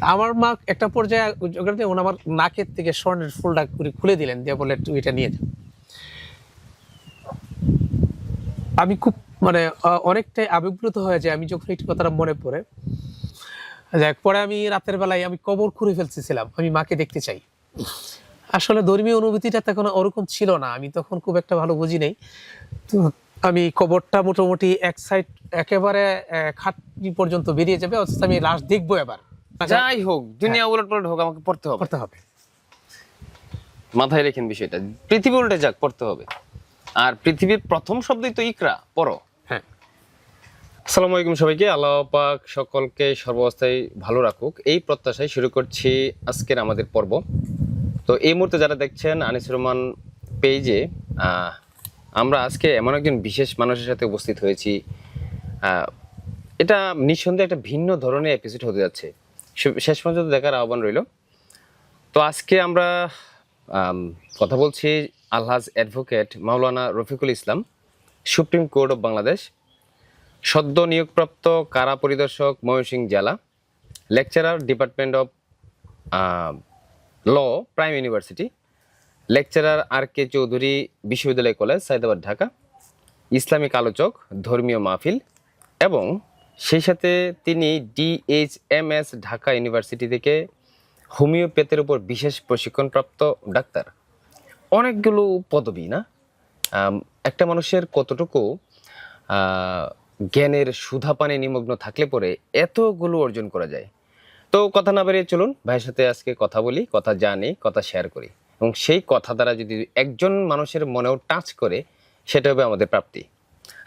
আমার মা একটা পর্যায়ে ওখানে উনি আমার নাকের থেকে স্বর্ণের ফুলটা খুলে দিলেন, দিয়ে বলে তুই এটা নিয়ে যা। আমি খুব মানে অনেকটাই আবেগপ্রুত হয়ে যায় আমি যখন এই কথাটা মনে পড়ে। যাক, পরে আমি রাতের বেলায় আমি কবর খুঁড়ে ফেলতেছিলাম, আমি মাকে দেখতে চাই। আসলে ধর্মীয় অনুভূতিটা তখন ওরকম ছিল না, আমি তখন খুব একটা ভালো বুঝি নাই। তো আমি কবরটা মোটামুটি এক সাইড একেবারে খাটনি পর্যন্ত বেরিয়ে যাবে, অথচ আমি লাশ দেখবো এবার। যাই হোক, দুনিয়া উলট পালট হোক, আমাকে পড়তে হবে। করতে হবে, মাথায় রেখেন বিষয়টা, পৃথিবী উল্টে যাক পড়তে হবে। আর পৃথিবীর প্রথম শব্দই তো ইকরা, পড়ো। হ্যাঁ। আসসালামু আলাইকুম সবাইকে, আল্লাহ পাক সকলকে সর্বাবস্থায় ভালো রাখুক, এই প্রত্যাশায় শুরু করছি আজকের আমাদের পর্ব। তো এই মুহূর্তে যারা দেখছেন আনিসুর রহমান পেজে, আমরা আজকে এমন একজন বিশেষ মানুষের সাথে উপস্থিত হয়েছি। এটা নিঃসন্দেহে একটা ভিন্ন ধরনের এপিসোড হতে যাচ্ছে, শেষ পর্যন্ত দেখার আহ্বান রইল। তো আজকে আমরা কথা বলছি আলহাজ অ্যাডভোকেট মাওলানা Rafiqul Islam, Supreme Court of Bangladesh, সদ্য নিয়োগপ্রাপ্ত কারা পরিদর্শক ময়মনসিংহ জেলা, lecturer department of law Prime University, lecturer R K Chowdhury বিশ্ববিদ্যালয় কলেজ সায়দাবাদ ঢাকা, ইসলামিক আলোচক, ধর্মীয় মাহফিল, এবং সেই সাথে তিনি DHMS ঢাকা ইউনিভার্সিটি থেকে হোমিওপ্যাথির উপর বিশেষ প্রশিক্ষণপ্রাপ্ত ডাক্তার। অনেকগুলো পদবি না? একটা মানুষের কতটুকু জ্ঞানের সুধাপানে নিমগ্ন থাকলে পরে এতগুলো অর্জন করা যায়। তো কথা না বেরিয়ে চলুন ভাইয়ের সাথে আজকে কথা বলি, কথা জানি, কথা শেয়ার করি, এবং সেই কথা দ্বারা যদি একজন মানুষের মনেও টাচ করে, সেটা হবে আমাদের প্রাপ্তি।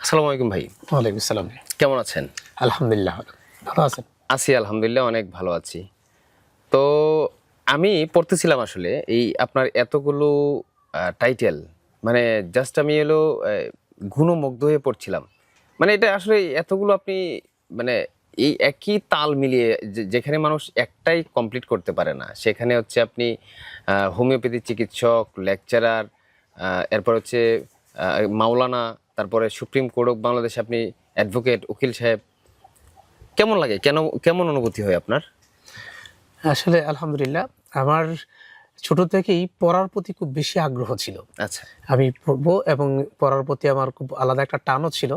আসসালামু আলাইকুম ভাই। ওয়ালাইকুম আসসালাম। কেমন আছেন? আলহামদুলিল্লাহ, ভালো আছেন? আছি আলহামদুলিল্লাহ, অনেক ভালো আছি। তো আমি পড়তেছিলাম আসলে এই আপনার এতগুলো টাইটেল, মানে জাস্ট আমি গুণমুগ্ধ হয়ে পড়ছিলাম। মানে এটা আসলে এতগুলো আপনি মানে এই একই তাল মিলিয়ে যেখানে মানুষ একটাই কমপ্লিট করতে পারে না, সেখানে হচ্ছে আপনি হোমিওপ্যাথি চিকিৎসক, লেকচারার, এরপর হচ্ছে মাওলানা, তারপরে সুপ্রিম কোর্ট অফ বাংলাদেশে আপনি অ্যাডভোকেট, উকিল সাহেব। কেমন লাগে, কেমন অনুভূতি হয় আপনার? আসলে আলহামদুলিল্লাহ, আমার ছোট থেকেই পড়ার প্রতি খুব বেশি আগ্রহ ছিল। আচ্ছা। আমি পড়বো এবং পড়ার প্রতি আমার খুব আলাদা একটা টানও ছিল।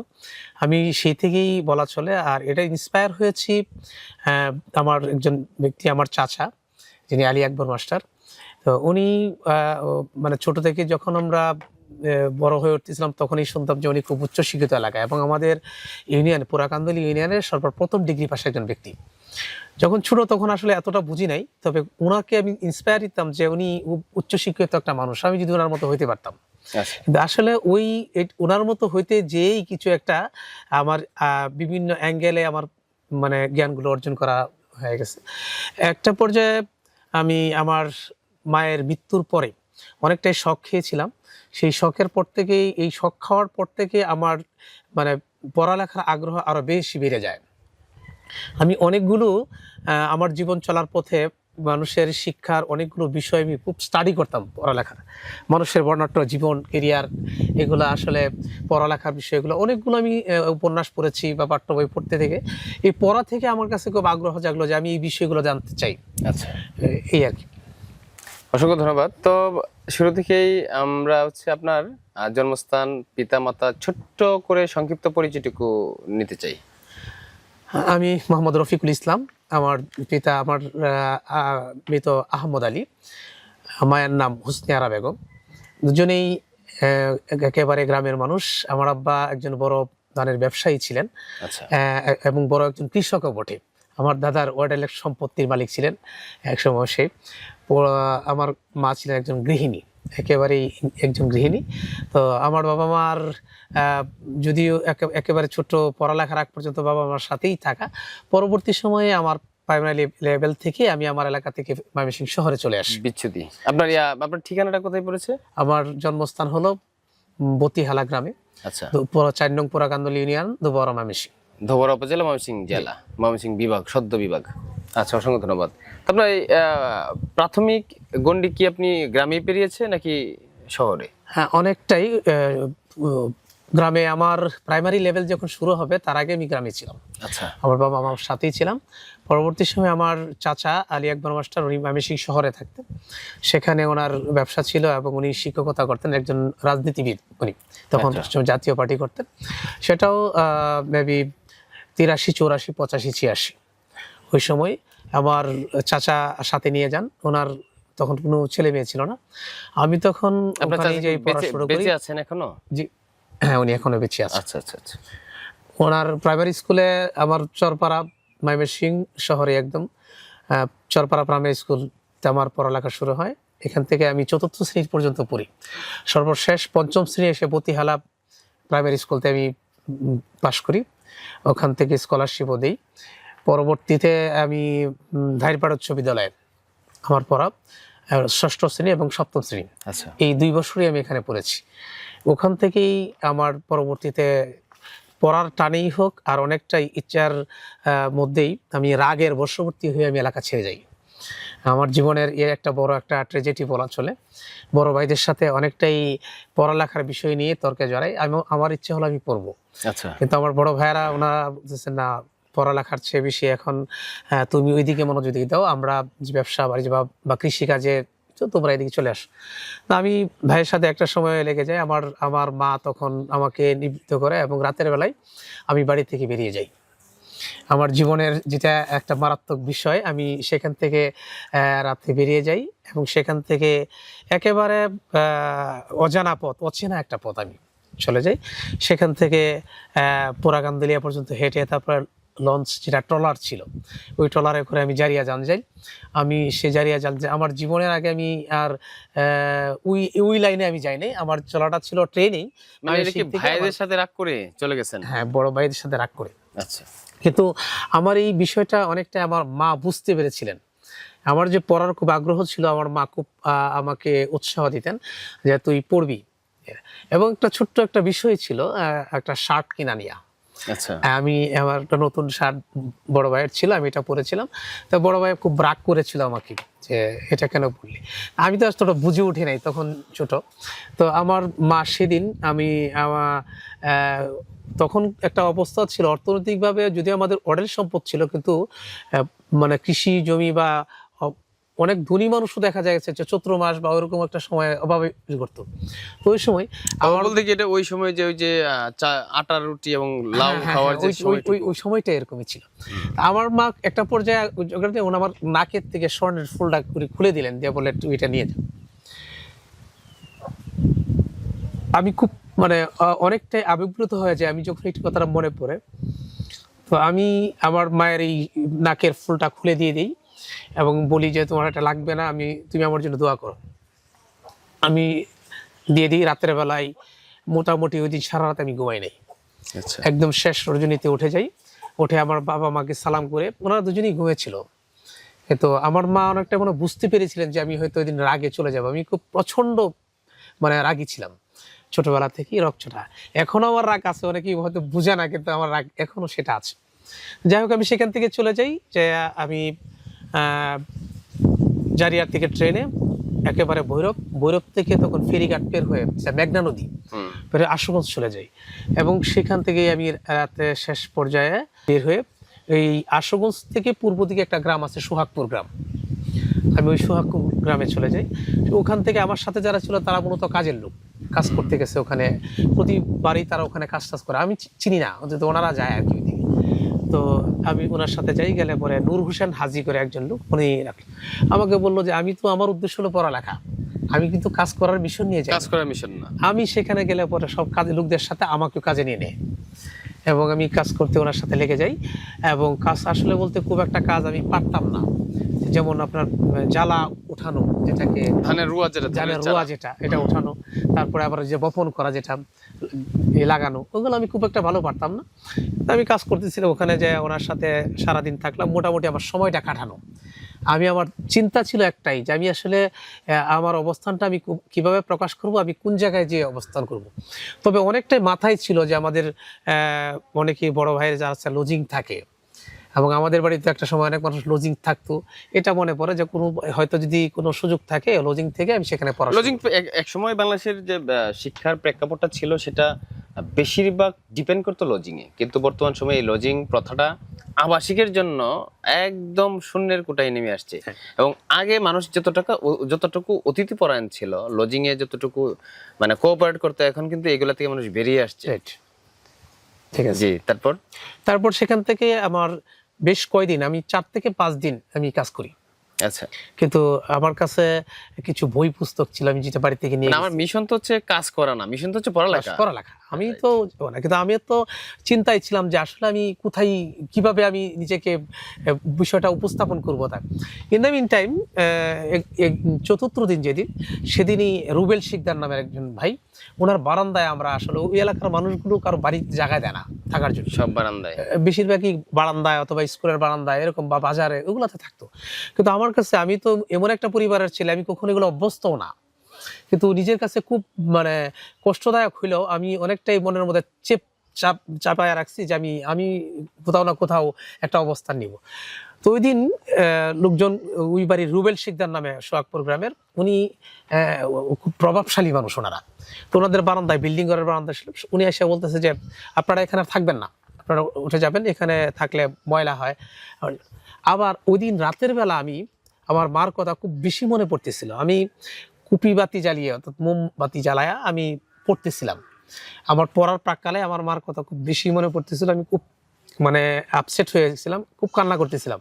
আমি সেই থেকেই বলা চলে, আর এটা ইন্সপায়ার হয়েছি আমার একজন ব্যক্তি, আমার চাচা, যিনি আলী আকবর মাস্টার। তো উনি মানে ছোট থেকে যখন আমরা বড় হয়ে উঠতেছিলাম, তখনই শুনতাম যে উনি খুব উচ্চশিক্ষিত এলাকা, এবং আমাদের ইউনিয়ন, পুরাকান্দলি ইউনিয়নের সর্বপ্রথম ডিগ্রি পাশে একজন ব্যক্তি। যখন ছোট তখন আসলে এতটা বুঝি নাই, তবে ওনাকে আমি ইন্সপায়ার দিতাম যে উনি উচ্চশিক্ষিত একটা মানুষ, আমি যদি ওনার মতো হইতে পারতাম। কিন্তু আসলে ওই ওনার মতো হইতে যেই কিছু একটা আমার বিভিন্ন অ্যাঙ্গেলে আমার মানে জ্ঞানগুলো অর্জন করা হয়ে গেছে। একটা পর্যায়ে আমি আমার মায়ের মৃত্যুর পরে অনেকটাই শখ খেয়েছিলাম। সেই শখের পর থেকেই, এই শখ খাওয়ার পর থেকে আমার মানে পড়ালেখার আগ্রহ আরো বেশি বেড়ে যায়। আমি অনেকগুলো আমার জীবন চলার পথে মানুষের শিক্ষার অনেকগুলো বিষয় আমি খুব স্টাডি করতাম। পড়ালেখার, মানুষের বর্ণাঢ্য জীবন, কেরিয়ার, এগুলো আসলে পড়ালেখার বিষয়গুলো অনেকগুলো আমি উপন্যাস পড়েছি বা পাঠ্য বই পড়তে থেকে এই পড়া থেকে আমার কাছে খুব আগ্রহ জাগলো যে আমি এই বিষয়গুলো জানতে চাই। আচ্ছা, এই আর কি। অসংখ্য ধন্যবাদ। তো শুরু থেকেই আমরা হচ্ছে আপনার জন্মস্থান, পিতা মাতা, ছোট্ট করে সংক্ষিপ্ত পরিচয়টুকু নিতে চাই। আমি মোহাম্মদ রফিকুল ইসলাম, আমার পিতা আমার মৃত আহমদ আলী, মায়ের নাম হুসনে আরা বেগম। দুজনেই একেবারে গ্রামের মানুষ। আমার আব্বা একজন বড় ধানের ব্যবসায়ী ছিলেন, এবং বড় একজন কৃষকও বটে। আমার দাদার ওয়ার্ডেলের সম্পত্তির মালিক ছিলেন একসময় সে। আমার মা ছিলেন একজন গৃহিণী, একেবারেই একজন গৃহিণী। তো আমার বাবা মার যদিও একেবারে ছোট পড়ালেখার আগ পর্যন্ত বাবা মার সাথেই থাকা, পরবর্তী সময়ে আমার প্রাইমারি লেভেল থেকে আমি আমার এলাকা থেকে ময়মনসিংহ শহরে চলে আসি। বিচ্ছুতি। আপনার ঠিকানাটা কোথায় পড়েছে? আমার জন্মস্থান হলো বতিহালা গ্রামে। আচ্ছা। 4 নং পুরাকান্দলি ইউনিয়ন, ধোবরা ময়মনসিংহ। ধোবরা উপজেলা, ময়মনসিংহ জেলা, ময়মনসিংহ বিভাগ, সদ্য বিভাগ। আচ্ছা, অসংখ্য ধন্যবাদ। আপনার এই প্রাথমিক গণ্ডি কি আপনি গ্রামে পেরিয়েছে নাকি শহরে? হ্যাঁ, অনেকটাই গ্রামে। আমার প্রাইমারি লেভেল যখন শুরু হবে তার আগে আমি গ্রামে ছিলাম। আচ্ছা। আমার বাবা আমার সাথেই ছিলাম। পরবর্তী সময় আমার চাচা আলী আকবর মাস্টার, উনি ময়মনসিংহ শহরে থাকতেন, সেখানে ওনার ব্যবসা ছিল এবং উনি শিক্ষকতা করতেন, একজন রাজনীতিবিদ উনি, তখন জাতীয় পার্টি করতেন। সেটাও মেবি 83, 84, 85, 86 ওই সময় আমার চাচা সাথে নিয়ে যান। ওনার তখন কোনো ছেলে মেয়ে ছিল না। আমি তখন ওখানেই যে পড়াশোনা করি। বেঁচে আছেন এখনো? জি, হ্যাঁ, উনি এখনো বেঁচে আছেন। আচ্ছা আচ্ছা আচ্ছা। ওনার প্রাইমারি স্কুলে আমার চরপাড়া ময়মনসিংহ শহরে একদম চরপাড়া প্রাইমারি স্কুলতে আমার পড়ালেখা শুরু হয়। এখান থেকে আমি 4র্থ শ্রেণী পর্যন্ত পড়ি। সর্বশেষ 5ম শ্রেণী এসে বতিহালা প্রাইমারি স্কুলতে আমি পাশ করি। ওখান থেকে স্কলারশিপও দিই। পরবর্তীতে আমি ধাইরপাড়া উচ্চ বিদ্যালয়ে আমার পড়া 6ষ্ঠ শ্রেণী এবং 7ম শ্রেণী, আচ্ছা, এই 2 বছরই আমি এখানে পড়েছি। ওখান থেকেই আমার পরবর্তীতে পড়ার টানেই হোক আর অনেকটাই ইচ্ছার মধ্যেই আমি রাগের বশবর্তী হয়ে আমি এলাকা ছেড়ে যাই। আমার জীবনের একটা বড় একটা ট্র্যাজেডি বলা চলে। বড় ভাইদের সাথে অনেকটাই পড়ালেখার বিষয় নিয়ে তর্কে জড়াই। আমার ইচ্ছে হলো আমি পড়বো, আচ্ছা। কিন্তু আমার বড় ভাইয়েরা ওনারা বলতেছেন না, পড়ালেখার চেয়ে বেশি এখন তুমি ওইদিকে মনোযোগ দাও, আমরা যে ব্যবসা বাণিজ্য বা কৃষিকাজে তোমরা এদিকে চলে আসো। তো আমি ভাইয়ের সাথে একটা সময় লেগে যায়। আমার মা তখন আমাকে নিবৃত্ত করে এবং রাতের বেলায় আমি বাড়ি থেকে বেরিয়ে যাই। আমার জীবনের যেটা একটা মারাত্মক বিষয়, আমি সেখান থেকে রাতে বেরিয়ে যাই এবং সেখান থেকে একেবারে অজানা পথ, অচেনা একটা পথ আমি চলে যাই। সেখান থেকে পোড়াগান্দলিয়া পর্যন্ত হেঁটে, তারপর লঞ্চ, যেটা ট্রলার ছিল, ওই ট্রলারে করে আমি জারিয়াজান যাই। আমি সে জারিয়াজান, আমার জীবনের আগে আমি আর ওই লাইনে আমি যাই নাই। আমার চলাটা ছিল ট্রেনেই। মানে এটা কি ভাইদের সাথে রাগ করে চলে গেছেন? হ্যাঁ, বড় ভাইদের সাথে রাগ করে। আচ্ছা। কিন্তু আমার এই বিষয়টা অনেকটা আমার মা বুঝতে পেরেছিলেন। আমার যে পড়ার খুব আগ্রহ ছিল, আমার মা খুব আমাকে উৎসাহ দিতেন যে তুই পড়বি। এবং একটা ছোট্ট একটা বিষয় ছিল, একটা শার্ট কিনা নিয়া। আচ্ছা। আমি আমার একটা নতুন শার্ট বড় ভাইয়ের ছিল, আমি এটা পরেছিলাম। তো বড় ভাই খুব রাগ করেছিল আমাকে যে এটা কেন পড়লি। আমি তো আসলে বুঝে উঠি নাই, তখন ছোট। তো আমার মা সেদিন তখন একটা অবস্থা ছিল অর্থনৈতিকভাবে, যদিও আমাদের অঢেল সম্পদ ছিল, কিন্তু মানে কৃষি জমি বা অনেক ধনী মানুষও দেখা যাচ্ছে যে চৈত্র মাস বা ওইরকম একটা সময় অভাবে করতো। তো ওই সময় আমার বলতে কি এটা ওই সময় যে ওই যে আটার রুটি এবং লাউ খাওয়ার যে ওই সময়টা এরকমই ছিল। আমার মা একটা পর্যায়ে আমার নাকের থেকে স্বর্ণের ফুলটা খুলে দিলেন, দিয়ে বলে তুই এটা নিয়ে যা। আমি খুব মানে অনেকটাই আবেগপ্রুত হয়ে যায় আমি যখন এই কথাটা মনে পড়ে। তো আমি আমার মায়ের এই নাকের ফুলটা খুলে দিয়ে দিই এবং বলি যে তোমার এটা লাগবে না, তুমি আমার জন্য দোয়া করো। আমি দিয়ে দিই। রাতের বেলায় মোটামুটি ওই দিন সারা রাত আমি ঘুমাই নাই। আচ্ছা। একদম শেষ রজনীতে উঠে যাই। উঠে আমার বাবা মাকে সালাম করে, ওনারা দুজনেই ঘুমিয়েছিল। তো আমার মা অনেকটা মনে বুঝতে পেরেছিলেন যে আমি হয়তো ওই দিন রাগে চলে যাবো। আমি খুব প্রচন্ড মানে রাগী ছিলাম ছোটবেলা থেকেই, রকচটা। এখনো আমার রাগ আছে, অনেকেই হয়তো বুঝে না, কিন্তু আমার রাগ এখনো সেটা আছে। যাই হোক, আমি সেখান থেকে চলে যাই। যে আমি জারিয়ার থেকে ট্রেনে একেবারে ভৈরব থেকে তখন ফেরিঘাট পের হয়ে মেঘনা নদী পেরে আশুগঞ্জ চলে যাই। এবং সেখান থেকে আমি রাতে শেষ পর্যায়ে বের হয়ে এই আশুগঞ্জ থেকে পূর্ব দিকে একটা গ্রাম আছে, সোহাগপুর গ্রাম। আমি ওই সোহাগপুর গ্রামে চলে যাই। ওখান থেকে আমার সাথে যারা ছিল তারা মূলত কাজের লোক, কাজ করতে গেছে ওখানে। প্রতিবারই তারা ওখানে কাজ করে, আমি চিনি না, অন্তত ওনারা যায় আর কি ওইদিকে। তো আমি ওনার সাথে যাই। গেলে পরে নূর হোসেন হাজি করে একজন লোক, উনি আমাকে বললো যে আমি তো, আমার উদ্দেশ্য হলো পড়ালেখা, আমি কিন্তু কাজ করার মিশন নিয়ে যাই। কাজ করার মিশন না। আমি সেখানে গেলে পরে সব কাজের লোকদের সাথে আমাকেও কাজে নিয়ে নেয় এবং আমি কাজ করতে ওনার সাথে লেগে যাই। এবং কাজ আসলে বলতে খুব একটা কাজ আমি পারতাম না। যেমন আপনার জ্বালা উঠানো, যেটাকে ধানের রুয়া যেটা এটা উঠানো, তারপরে আবার যে বপন করা, যেটা লাগানো, ওগুলো আমি খুব একটা ভালো পারতাম না। আমি কাজ করতেছিলাম ওখানে, যে ওনার সাথে সারাদিন থাকলাম। মোটামুটি আমার সময়টা কাটানো। আমার চিন্তা ছিল একটাই, যে আমি আসলে আমার অবস্থানটা আমি কিভাবে প্রকাশ করব, আমি কোন জায়গায় যে অবস্থান করব। তবে অনেকটাই মাথায় ছিল যে আমাদের অনেকেই বড় ভাইয়ের যারা আছে লজিং থাকে, এবং আমাদের বাড়িতে একটা সময় অনেক মানুষ লজিং থাকতো। এটা মনে পড়ে যে কোনো হয়তো যদি কোনো সুযোগ থাকে লজিং থেকে আমি সেখানে পড়াশোনা। লজিং এক সময় বাংলাদেশের যে শিক্ষার প্রেক্ষাপটটা ছিল সেটা বেশিরভাগ ডিপেন্ড করতো লজিংয়ে, কিন্তু বর্তমান সময়ে এই লজিং প্রথাটা আবাসিকের জন্য একদম শূন্যের কোটায় নেমে আসছে। এবং আগে মানুষ যতটুকু অতিথি পরায়ণ ছিল, লজিংয়ে যতটুকু মানে কোঅপারেট করতে, এখন কিন্তু এগুলা থেকে মানুষ বেরিয়ে আসছে। Right. ঠিক আছে। জি, তারপর সেখান থেকে আমার বেশ কয়দিন, আমি 4 থেকে 5 দিন আমি কাজ করি। আচ্ছা, কিন্তু আমার কাছে কিছু বই পুস্তক ছিল, আমি যেটা বাড়ি থেকে নিয়ে আমার মিশন তো হচ্ছে কাজ করা না, মিশন তো হচ্ছে পড়ালেখা। আমি তো কিন্তু আমি তো চিন্তায় ছিলাম যে আসলে আমি কোথায় কিভাবে আমি নিজেকে বিষয়টা উপস্থাপন করবো। তা ইন দ্য মিন টাইম চতুর্থ দিন যেদিন, সেদিনই রুবেল শিকদার নামের একজন ভাই, ওনার বারান্দায় আমরা আসলে ওই এলাকার মানুষগুলো কারো বাড়ির জায়গায় দেয় না থাকার জন্য, সব বারান্দায়, বেশিরভাগই বারান্দায় অথবা স্কুলের বারান্দায় এরকম বা বাজারে ওগুলোতে থাকতো। কিন্তু আমার কাছে, আমি তো এমন একটা পরিবারের ছেলে, আমি কখনো এগুলো অভ্যস্তও না, কিন্তু নিজের কাছে খুব মানে কষ্টদায়ক হইলেও আমি অনেকটাই মনের মধ্যে চাপায় রাখছি যে আমি কোথাও না কোথাও একটা অবস্থান নিব। তো ওই দিন লোকজন, ওই বাড়ির রুবেল শিকদার নামে সোহাগপুর গ্রামের, উনি খুব প্রভাবশালী মানুষ ওনারা। তো ওনাদের বারান্দায়, বিল্ডিং ঘরের বারান্দায় ছিল, উনি এসে বলতেছে যে আপনারা এখানে থাকবেন না, আপনারা উঠে যাবেন, এখানে থাকলে ময়লা হয়। আবার ওই দিন রাতের বেলা আমি, আমার মার কথা খুব বেশি মনে পড়তেছিল। আমি কুপি বাতি জ্বালিয়ে, অর্থাৎ মোমবাতি জ্বালায়া আমি পড়তেছিলাম। আমার পড়ার প্রাককালে আমার মার কথা খুব বেশি মনে পড়তেছিল। আমি খুব মানে আপসেট হয়ে গেছিলাম, খুব কান্না করতেছিলাম।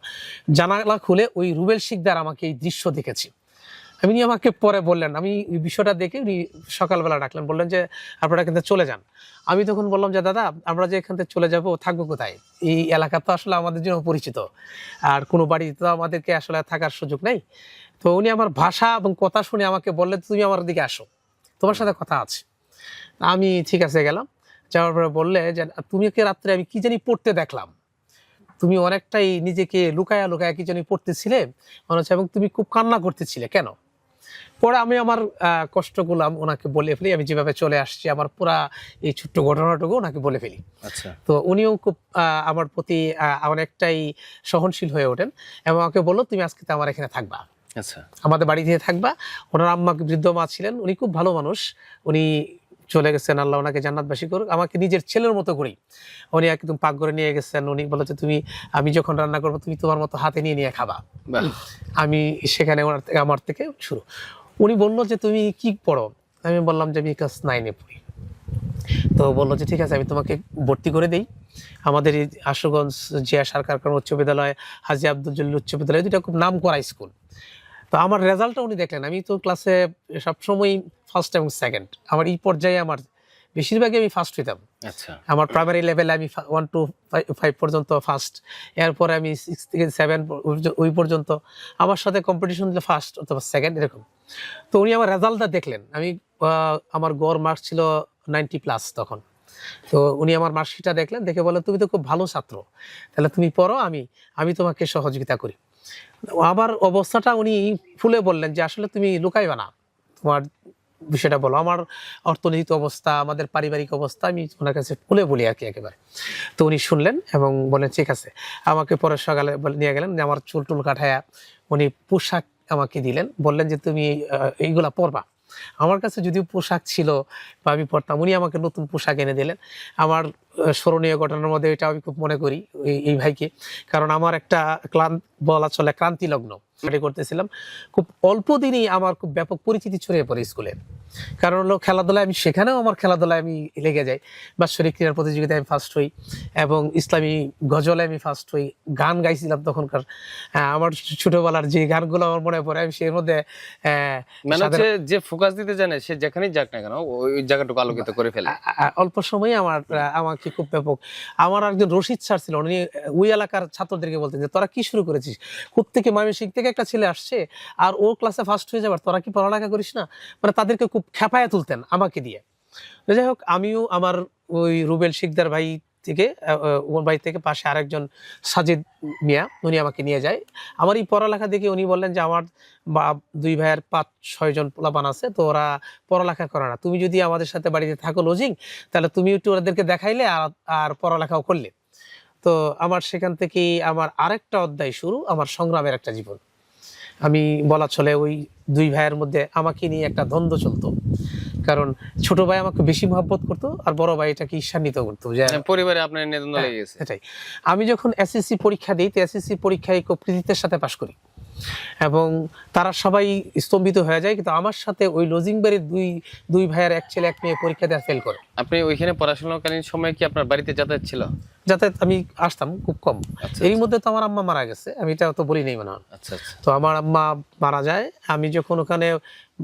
জানালা খুলে ওই রুবেল শিকদার আমাকে এই দৃশ্য দেখেছি। উনি আমাকে পরে বললেন, আমি এই বিষয়টা দেখে উনি সকালবেলা ডাকলেন, বললেন যে আপনারা এখান থেকে চলে যান। আমি তখন বললাম যে দাদা, আমরা যে এখান থেকে চলে যাব, থাকবো কোথায়? এই এলাকা তো আসলে আমাদের জন্য পরিচিত, আর কোনো বাড়ি তো আমাদেরকে আসলে থাকার সুযোগ নেই। তো উনি আমার ভাষা এবং কথা শুনে আমাকে বললেন, তুমি আমার দিকে আসো, তোমার সাথে কথা আছে। আমি ঠিক আছে গেলাম। যাওয়ার পরে বললে যে তুমি কি রাত্রে আমি কি জানি পড়তে দেখলাম, তুমি অনেকটাই নিজেকে লুকায়া লুকায়া কি জানি পড়তেছিলে মনে হচ্ছে, এবং তুমি খুব কান্না করতেছিলে কেন? পরে আমি আমার কষ্টগুলো ওনাকে বলে ফেলি, আমি যেভাবে চলে আসছি, আমার পুরা এই ছোট্ট ঘটনাটুকু ওনাকে বলে ফেলি। আচ্ছা, তো উনিও খুব আমার প্রতি অনেকটাই সহনশীল হয়ে ওঠেন, এবং আমাকে বললো তুমি আজকে তো আমার এখানে থাকবা, আচ্ছা, আমাদের বাড়িতে থাকবা। ওনার আম্মা বৃদ্ধ মা ছিলেন, উনি খুব ভালো মানুষ, উনি চলে গেছেন, আল্লাহ ওনাকে জান্নাতবাসী করুক। আমাকে নিজের ছেলের মতো করেই উনি একদম পাকঘরে নিয়ে গেছেন। উনি বলে যে তুমি, আমি যখন রান্না করবো তুমি তোমার মতো হাতে নিয়ে নিয়ে খাবা। আমি সেখানে ওনার থেকে, আমার থেকে শুরু। উনি বললো যে তুমি কি পড়ো? আমি বললাম যে আমি ক্লাস 9-এ পড়ি। তো বললো যে ঠিক আছে, আমি তোমাকে ভর্তি করে দেই। আমাদের এই আশুগঞ্জ জিয়া সরকার উচ্চ বিদ্যালয়, হাজী আব্দুল জলিল উচ্চ বিদ্যালয়, দুটা খুব নাম করা স্কুল। তো আমার রেজাল্টটা উনি দেখলেন, আমি তো ক্লাসে সবসময় ফার্স্ট এবং সেকেন্ড। আমার এই পর্যায়ে আমার বেশিরভাগই আমি ফার্স্ট হইতাম। আচ্ছা, আমার প্রাইমারি লেভেলে আমি 1 to 5 পর্যন্ত ফার্স্ট, এরপরে আমি 6 থেকে 7 ওই পর্যন্ত আমার সাথে কম্পিটিশন দিলে ফার্স্ট অথবা সেকেন্ড এরকম। তো উনি আমার রেজাল্টটা দেখলেন, আমি আমার গড় মার্কস ছিল 90+ তখন। তো উনি আমার মার্কশিটটা দেখলেন, দেখে বলেন তুমি তো খুব ভালো ছাত্র, তাহলে তুমি পড়ো, আমি তোমাকে সহযোগিতা করি। আমার অবস্থাটা উনি খুলে বললেন যে আসলে তুমি লুকাইবা না, তোমার বিষয়টা বলো। আমার অর্থনৈতিক অবস্থা, আমাদের পারিবারিক অবস্থা আমি ওনার কাছে খুলে বলি আর কি একেবারে। তো উনি শুনলেন এবং বলেন ঠিক আছে। আমাকে পরে সকালে নিয়ে গেলেন, যে আমার চুল টুল কাটায়া উনি পোশাক আমাকে দিলেন, বললেন যে তুমি এইগুলা পরবা। আমার কাছে যদিও পোশাক ছিল বা আমি পরতাম, উনি আমাকে নতুন পোশাক এনে দিলেন। আমার স্মরণীয় ঘটনার মধ্যে এটা আমি খুব মনে করি এই ভাইকে, কারণ আমার একটা বলা চলে ক্রান্তি লগ্ন করতেছিলাম। খুব অল্প দিনই আমার খুব ব্যাপক পরিচিতি ছড়িয়ে পড়ে স্কুলে। কারণ হলো খেলাধুলায়, আমি সেখানেও আমার খেলাধুলায় আমি লেগে যাই। বাৎসরিক ক্রীড়ার প্রতিযোগিতায় আমি ফার্স্ট হই, এবং ইসলামী গজলে আমি ফার্স্ট হই। গান গাইছিলাম তখনকার, আমার ছোটবেলার যে গানগুলো আমার মনে পড়ে, আমি এর মধ্যে মানে হচ্ছে যে ফোকাস দিতে জানে সে যেখানেই যাক না কেন ওই জায়গাটুকু আলোকিত করে ফেলে। অল্প সময়ে আমাকে খুব ব্যাপক। আমার একজন রশিদ স্যার ছিল, উনি ওই এলাকার ছাত্রদেরকে বলতেন যে তোরা কি শুরু করেছিস, কোত্থেকে ময়মনসিংহ থেকে একটা ছেলে আসছে আর ও ক্লাসে ফার্স্ট হয়ে যাবার, তোরা কি পড়ালেখা করিস না? মানে তাদেরকে খুব খেপায়া তুলতেন আমাকে দিয়ে। যাই হোক, আমিও আমার ওই রুবেল শিকদার ভাই থেকে, ওর বাড়ি থেকে পাশে আরেকজন সাজিদ মিয়া, উনি আমাকে নিয়ে যায়। আমার এই পড়ালেখা দেখে উনি বললেন যে আমার দুই ভাইয়ের 5-6 জন পোলাপান আছে, তো ওরা পড়ালেখা করে না, তুমি যদি আমাদের সাথে বাড়িতে থাকো লজিং, তাহলে তুমি একটু ওদেরকে দেখাইলে আর পড়ালেখাও করলে। তো আমার সেখান থেকেই আমার আরেকটা অধ্যায় শুরু, আমার সংগ্রামের একটা জীবন। আমি বলা চলে ওই দুই ভাইয়ের মধ্যে আমাকে নিয়ে একটা দ্বন্দ্ব চলতো, কারণ ছোট ভাই আমাকে বেশি মহব্বত করতো আর বড় ভাই এটাকে ঈর্ষান্বিত করতো যে মানে পরিবারে আপনার দ্বন্দ্ব লেগে গেছে। এটাই। আমি যখন এসএসসি পরীক্ষা দিই তো এসএসসি পরীক্ষায় খুব কৃতিত্বের সাথে পাশ করি এবং তারা সবাই স্তম্ভিত হয়ে যায়, কিন্তু আমার সাথে ওই লজিং বাড়ির দুই ভাইয়ের এক ছেলে এক মেয়ে পরীক্ষা দেওয়া ফেল করে। আপনি ওইখানে পড়াশোনাকালীন সময় কি আপনার বাড়িতে যাতায়াত ছিল? যাতায়াত আমি আসতাম খুব কম। আচ্ছা, এর মধ্যে তো আমার আম্মা মারা গেছে, আমি এটা তো বলি নাই মনে হয়। আচ্ছা আচ্ছা। তো আমার আম্মা মারা যায়, আমি যখন ওখানে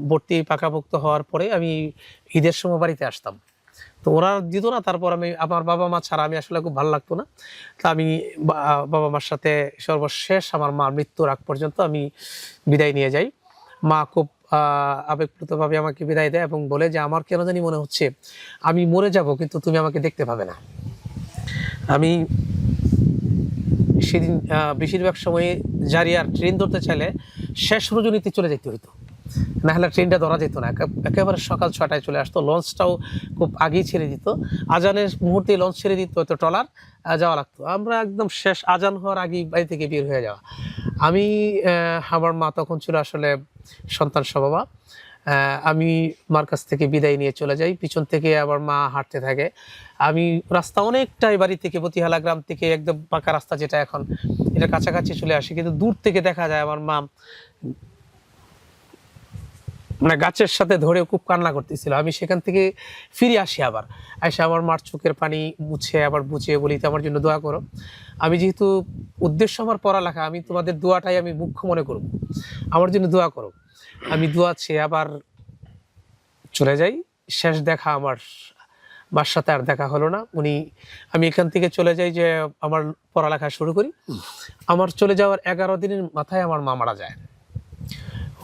ভর্তি পাকাপোক্ত হওয়ার পরে আমি ঈদের সময় বাড়িতে আসতাম, তো ওরা দিত না। তারপর আমি আমার বাবা মা ছাড়া আমি আসলে খুব ভালো লাগতো না, তা আমি বাবা মার সাথে সর্বশেষ আমার মার মৃত্যুর আগ পর্যন্ত আমি বিদায় নিয়ে যাই। মা খুব আবেগপ্লুতভাবে আমাকে বিদায় দেয় এবং বলে যে আমার কেন জানি মনে হচ্ছে আমি মরে যাব কিন্তু তুমি আমাকে দেখতে পাবে না। আমি সেদিন বেশিরভাগ সময়ে জারিয়ার ট্রেন ধরতে চাইলে শেষ রজনীতে চলে যেতে হইতো, না হলে ট্রেনটা ধরা যেত না। একেবারে সকাল 6টায় চলে আসতো, লঞ্চটাও খুব আগেই ছেড়ে দিত, আজানের মুহূর্তে লঞ্চ ছেড়ে দিত, হয়তো ট্রলার যাওয়া লাগতো। আমরা একদম শেষ আজান হওয়ার আগেই বাড়ি থেকে বের হয়ে যাওয়া। আমি আমার মা তখন ছিল আসলে সন্তান স্বভাবা। আমি মার কাছ থেকে বিদায় নিয়ে চলে যাই, পিছন থেকে আবার মা হাঁটতে থাকে। আমি রাস্তা অনেকটাই বাড়ি থেকে বতিহালা গ্রাম থেকে একদম পাকা রাস্তা যেটা এখন, এটা কাছাকাছি চলে আসি, কিন্তু দূর থেকে দেখা যায় আমার মা মানে গাছের সাথে ধরে খুব কান্না করতেছিল। আমি সেখান থেকে ফিরে আসি, আবার এসে আমার মার চোখের পানি মুছে আবার বুঝিয়ে বলি আমার জন্য দোয়া করো। আমি যেহেতু উদ্দেশ্য আমার পড়ালেখা, আমি তোমাদের দোয়াটাই আমি মুখ্য মনে করব, আমার জন্য দোয়া করো। আমি দোয়া চেয়ে আবার চলে যাই। শেষ দেখা আমার মার সাথে আর দেখা হলো না। আমি এখান থেকে চলে যাই যে আমার পড়ালেখা শুরু করি। আমার চলে যাওয়ার 11 দিনের মাথায় আমার মা মারা যায়।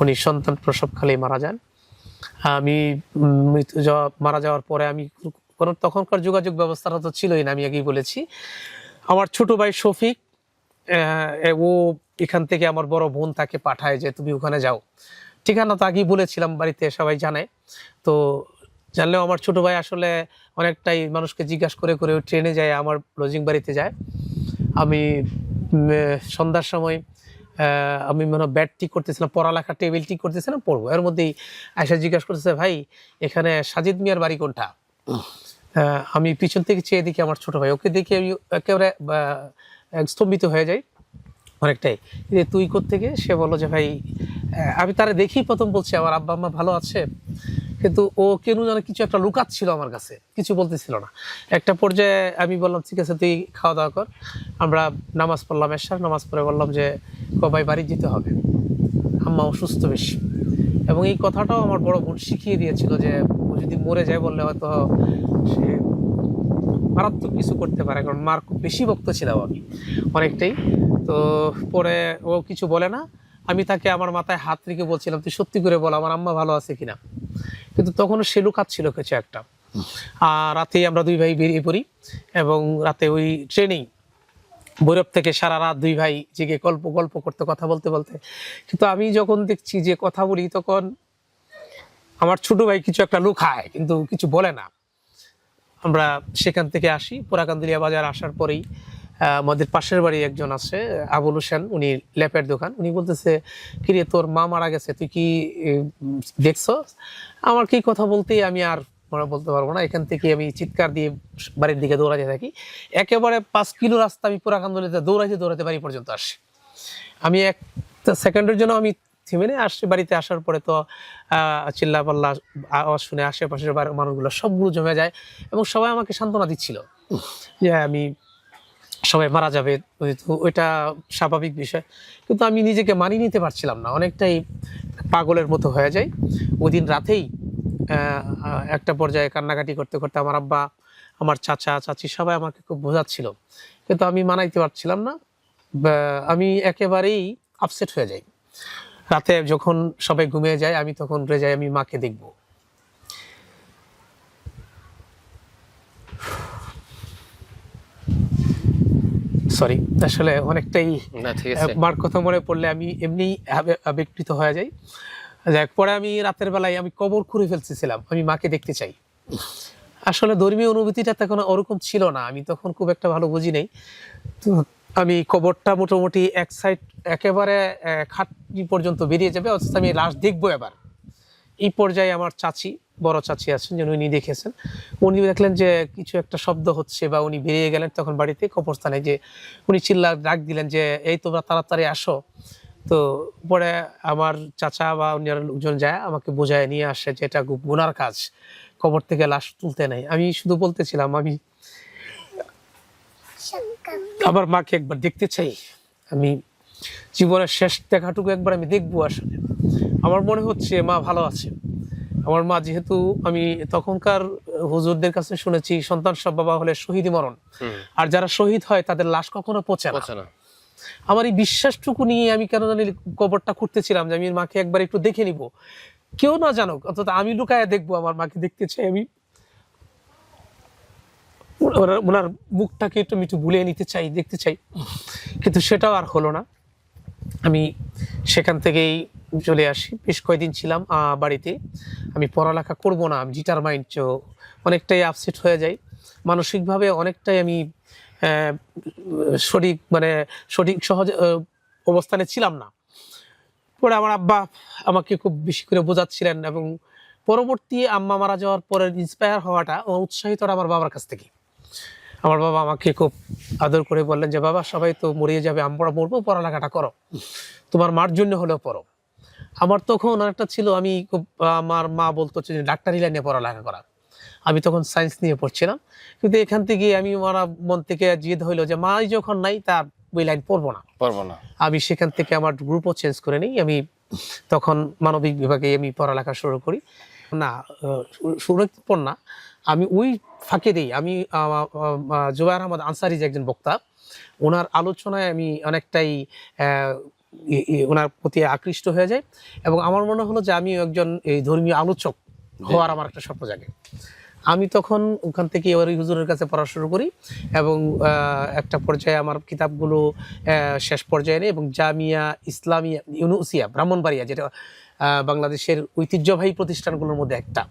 উনি সন্তান প্রসবকালেই মারা যান। আমি মারা যাওয়ার পরে আমি তখনকার যোগাযোগ ব্যবস্থাটা তো ছিলই না, আমি আগেই বলেছি। আমার ছোট ভাই শফিক ও এখান থেকে আমার বড় বোন তাকে পাঠায় যে তুমি ওখানে যাও। ঠিকানা তো আগেই বলেছিলাম, বাড়িতে সবাই জানে। তো জানলেও আমার ছোট ভাই আসলে অনেকটাই মানুষকে জিজ্ঞাসা করে করে ট্রেনে যায়, আমার লজিং বাড়িতে যায়। আমি সন্ধ্যার সময় আমি মনে হয় ব্যাট ঠিক করতেছিলাম, পড়ালেখা টেবিল ঠিক করতেছিলাম, পড়বো। এর মধ্যেই আয়সা জিজ্ঞাসা করতেছে ভাই এখানে সাজিদ মিয়ার বাড়ি কোনটা? আমি পিছন থেকে চেয়ে দেখি আমার ছোট ভাই, ওকে দেখে আমি একেবারে স্তম্ভিত হয়ে যাই অনেকটাই। যে তুই কোত্থেকে? সে বললো যে ভাই আমি তারা দেখি প্রথম বলছি আমার আব্বা আম্মা ভালো আছে, কিন্তু ও কেন যেন কিছু একটা লুকাচ্ছিল আমার কাছে, কিছু বলতেছিল না। একটা পর্যায়ে আমি বললাম ঠিক আছে তুই খাওয়া দাওয়া কর। আমরা নামাজ পড়লাম, এশার নামাজ পড়ে বললাম যে ভাই বাড়ি যেতে হবে, আম্মা অসুস্থ বেশি। এবং এই কথাটাও আমার বড় বোন শিখিয়ে দিয়েছিল যে ও যদি মরে যায় বললে হয়তো সে মারাত্মক কিছু করতে পারে, কারণ মার খুব বেশি ভক্ত ছিলাম আমি অনেকটাই। তো পরে ও কিছু বলে না, আমি তাকে আমার মাথায় হাত রেখে বলছিলাম তুই সত্যি করে বল আমার আম্মা ভালো আছে কিনা, কিন্তু তখনও সে লুকাচ্ছিল কিছু একটা। আর রাতেই আমরা দুই ভাই বেরিয়ে পড়ি এবং রাতে ওই ট্রেনেই ভৈরব থেকে সারা রাত দুই ভাই জেগে গল্প করতে, কথা বলতে বলতে। কিন্তু আমি যখন দেখছি যে কথা বলি তখন আমার ছোট ভাই কিছু একটা লুকায় কিন্তু কিছু বলে না। আমরা সেখান থেকে আসি, পোড়াকান্দিলিয়া বাজার আসার পরেই আমাদের পাশের বাড়ি একজন আছে আবুল হোসেন, উনি ল্যাপের দোকান। উনি বলতেছে কিরে তোর মা মারা গেছে তুই কি দেখছো? আমার কি কথা বলতেই আমি আর বলতে পারবো না, এখান থেকে আমি চিৎকার দিয়ে বাড়ির দিকে দৌড়াতে থাকি। একেবারে 5 কিলো রাস্তা আমি পোড়াকান্দিলিয়াতে দৌড়াতে বাড়ি পর্যন্ত আসি। আমি একটা সেকেন্ডের জন্য আমি থেমে নিয়ে আসছি। বাড়িতে আসার পরে তো চিল্লা পাল্লা আওয়াজ শুনে আশেপাশের মানুষগুলো সবগুলো জমে যায় এবং সবাই আমাকে সান্ত্বনা দিচ্ছিল যে আমি সবাই মারা যাবে, ওইটা স্বাভাবিক বিষয়। কিন্তু আমি নিজেকে মানিয়ে নিতে পারছিলাম না, অনেকটাই পাগলের মতো হয়ে যায়। ওই দিন রাতেই একটা পর্যায়ে কান্নাকাটি করতে করতে আমার আব্বা, আমার চাচা চাচি সবাই আমাকে খুব বোঝাচ্ছিল, কিন্তু আমি মানাইতে পারছিলাম না। আমি একেবারেই আপসেট হয়ে যাই। রাতে যখন সবাই ঘুমিয়ে যায় আমি তখন উঠে যাই, আমি মাকে দেখব। সরি, আসলে অনেকটাই মার কথা মনে পড়লে আমি এমনি আবেগপ্রীত হয়ে যাই। পরে আমি রাতের বেলায় আমি কবর খুঁড়ে ফেলতেছিলাম, আমি মাকে দেখতে চাই। আসলে ধর্মীয় অনুভূতিটা তখন ওরকম ছিল না, আমি তখন খুব একটা ভালো বুঝি নাই। তো আমি কবরটা মোটামুটি এক সাইড একেবারে খাটনি পর্যন্ত বেরিয়ে যাবে, অথচ আমি লাশ দেখবো। এবার এই পর্যায়ে আমার চাচি বড় চাচি আছেন, যেন উনি দেখেছেন। উনি দেখলেন যে কিছু একটা শব্দ হচ্ছে বা উনি বেরিয়ে গেলেন তখন বাড়িতে কবরস্থানে, যে উনি ডাক দিলেন যে এই তোমরা তাড়াতাড়ি আসো। তো পরে আমার চাচা বা অন্যান্য লোকজন যায় আমাকে বোঝায় নিয়ে আসে যে এটা খুব গুনার কাজ, কবর থেকে লাশ তুলতে নেই। আমি শুধু বলতেছিলাম আমি আমার মাকে একবার দেখতে চাই, আমি জীবনের শেষ দেখাটুকু একবার আমি দেখবো। আসলে আমার মনে হচ্ছে মা ভালো আছে। আমার মা, যেহেতু আমি তখনকার হুজুরদের কাছে শুনেছি সন্তান সব বাবা হলে শহীদি মরণ, আর যারা শহীদ হয় তাদের লাশ কখনো পচে না। আমার এই বিশ্বাসটুকু নিয়ে আমি কেন জানি কবরটা খুঁড়তেছিলাম যে আমি মাকে একবার একটু দেখে নিব, কেউ না জানুক, অন্তত আমি লুকায় দেখবো, আমার মাকে দেখতে চাই আমি, ওনার মুখটাকে একটু আমি একটু ভুলিয়ে নিতে চাই, দেখতে চাই। কিন্তু সেটাও আর হলো না। আমি সেখান থেকেই চলে আসি, বেশ কয়েকদিন ছিলাম বাড়িতে। আমি পড়ালেখা করব না, আমি ডিটারমাইন্ড, অনেকটাই আপসেট হয়ে যাই মানসিকভাবে, অনেকটাই আমি সঠিক সহজে অবস্থানে ছিলাম না। পরে আমার আব্বা আমাকে খুব বেশি করে বোঝাচ্ছিলেন, এবং পরবর্তী আম্মা মারা যাওয়ার পরে ইন্সপায়ার হওয়াটা উৎসাহিত আমার বাবার কাছ থেকে। আমার বাবা আমাকে খুব আদর করে বললেন যে বাবা, সবাই তো মরিয়ে যাবে, আমরা মরবো, পড়ালেখাটা করো, তোমার মার জন্য হলেও পড়ো। আমার তখন একটা ছিল, আমি খুব, আমার মা বলতো যে ডাক্তারি লাইনে পড়ালেখা করা। আমি তখন সায়েন্স নিয়ে পড়ছিলাম, কিন্তু এখান থেকে আমি আমার মন থেকে জিদ হইলো যে মাই যখন নাই, তার ওই লাইন পড়বো না। আমি সেখান থেকে আমার গ্রুপও চেঞ্জ করে নিই। আমি তখন মানবিক বিভাগে আমি পড়ালেখা শুরু করি। না, সুরক্ষিত না, আমি ওই ফাঁকে দিই, আমি জুবায়ের আহমদ আনসারী যে একজন বক্তা, ওনার আলোচনায় আমি অনেকটাই ওনার প্রতি আকৃষ্ট হয়ে যায়, এবং আমার মনে হলো যে আমি একজন এই ধর্মীয় আলোচক হওয়ার আমার একটা স্বপ্ন জাগে। আমি তখন ওখান থেকে ওই হুজুরের কাছে পড়া শুরু করি, এবং একটা পর্যায়ে আমার কিতাবগুলো শেষ পর্যায়ে নেই, এবং জামিয়া ইসলামিয়া ইউনুসিয়া ব্রাহ্মণবাড়িয়া, যেটা বাংলাদেশের ঐতিহ্যবাহী প্রতিষ্ঠানগুলোর মধ্যে একটা,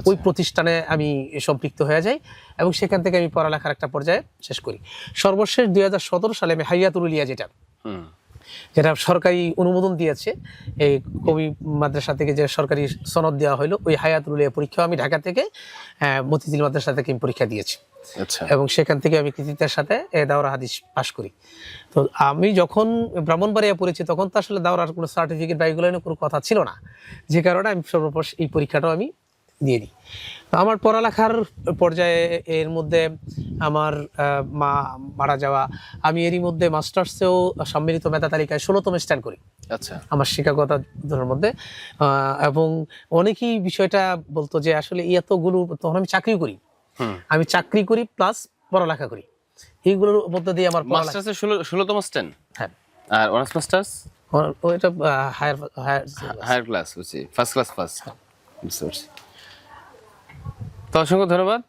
ওই প্রতিষ্ঠানে আমি সম্পৃক্ত হয়ে যাই, এবং সেখান থেকে আমি পড়ালেখার একটা পর্যায়ে শেষ করি। সর্বশেষ 2017 সালে আমি হাইয়াতুল উলিয়া, যেটা সরকারি অনুমোদন দিয়েছে, এই কবি মাদ্রাসা থেকে যে সরকারি সনদ দেওয়া হলো, ওই হায়াতুল উলিয়া পরীক্ষা আমি ঢাকা থেকে মতিঝিল মাদ্রাসা থেকে পরীক্ষা দিয়েছি, এবং সেখান থেকে আমি কৃতিত্বের সাথে দাওরা হাদিস পাশ করি। তো আমি যখন ব্রাহ্মণবাড়িয়া পড়েছি তখন তো আসলে দাওরার কোনো সার্টিফিকেট বা এগুলো কোনো কথা ছিল না, যে কারণে আমি সর্বশেষ এই পরীক্ষাটাও আমি দিয়ে দিই। আমার পড়ালেখার পর্যায়ে এর মধ্যে আমার মা মারা যাওয়া, আমি এরই মধ্যে মাস্টার্সেও সম্মিলিত মেধা তালিকায় 16তম স্ট্যান্ড করি। আচ্ছা, আমার শিক্ষকতার মধ্যে, এবং অনেকেই বিষয়টা বলতো যে আসলে এতগুলো, তখন আমি চাকরি করি প্লাস পড়ালেখা করি, এইগুলোর মধ্যে দিয়ে আমার মাস্টার্সে 16তম স্ট্যান্ড। হ্যাঁ, আর অনার্স মাস্টার্স ওইটা হায়ার ক্লাস, বুঝছি, ফার্স্ট ক্লাস পাস। তো অসংখ্য ধন্যবাদ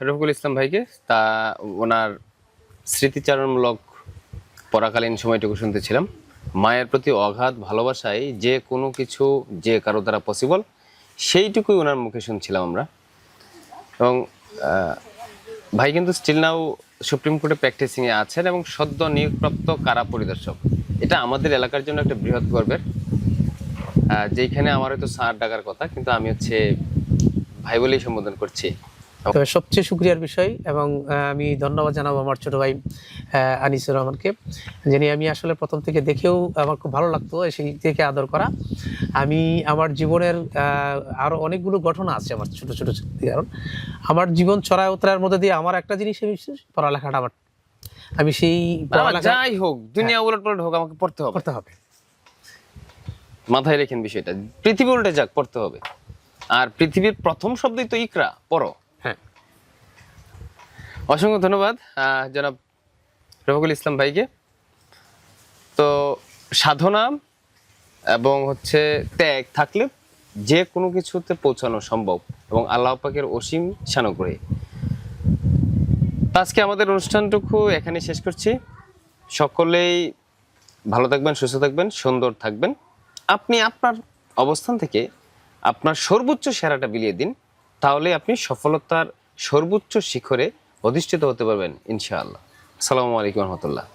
রফিকুল ইসলাম ভাইকে, তা ওনার স্মৃতিচারণমূলক পড়াকালীন সময়টুকু শুনতেছিলাম। মায়ের প্রতি অগাধ ভালোবাসায় যে কোনো কিছু যে কারো দ্বারা পসিবল, সেইটুকুই ওনার মুখে শুনছিলাম আমরা। এবং ভাই কিন্তু স্টিল নাও সুপ্রিম কোর্টে প্র্যাকটিসিংয়ে আছেন, এবং সদ্য নিয়োগপ্রাপ্ত কারা পরিদর্শক। এটা আমাদের এলাকার জন্য একটা বৃহৎ গর্বের, যেখানে আমার হয়তো স্যার ডাকার কথা, কিন্তু আমি ভাই বলেই সম্বোধন করছি। তবে সবচেয়ে শুকরিয়ার বিষয়, এবং আমি ধন্যবাদ জানাবো আমার ছোট ভাই আনিসুর রহমানকে, যিনি আমি আসলে প্রথম থেকে দেখেও আমার খুব ভালো লাগতো, সেই থেকে আদর করা। আমি আমার জীবনের আরো অনেকগুলো ঘটনা আছে আমার ছোট ছোট, কারণ আমার জীবন চড়াই উতরার মধ্যে দিয়ে আমার একটা জিনিস পড়ালেখাটা, আমি সেই যাই হোক, দুনিয়া উলট পালট হোক, আমাকে পড়তে হবে। মাথায় রেখেন বিষয়টা, পৃথিবী উল্টে যাক, পড়তে হবে। আর পৃথিবীর প্রথম শব্দই তো ইকরা, পড়ো। হ্যাঁ, অসংখ্য ধন্যবাদ জনাব রফিকুল ইসলাম ভাইকে। তো সাধনা এবং ত্যাগ থাকলে যে কোনো কিছুতে পৌঁছানো সম্ভব, এবং আল্লাহ পাকের অসীম শানুগ্রহে। আজকে আমাদের অনুষ্ঠানটুকু এখানে শেষ করছি। সকলেই ভালো থাকবেন, সুস্থ থাকবেন, সুন্দর থাকবেন। আপনি আপনার অবস্থান থেকে আপনার সর্বোচ্চ সেরাটা বিলিয়ে দিন, তাহলে আপনি সফলতার সর্বোচ্চ শিখরে অধিষ্ঠিত হতে পারবেন ইনশাআল্লাহ। আসসালামু আলাইকুম রহমতুল্লাহ।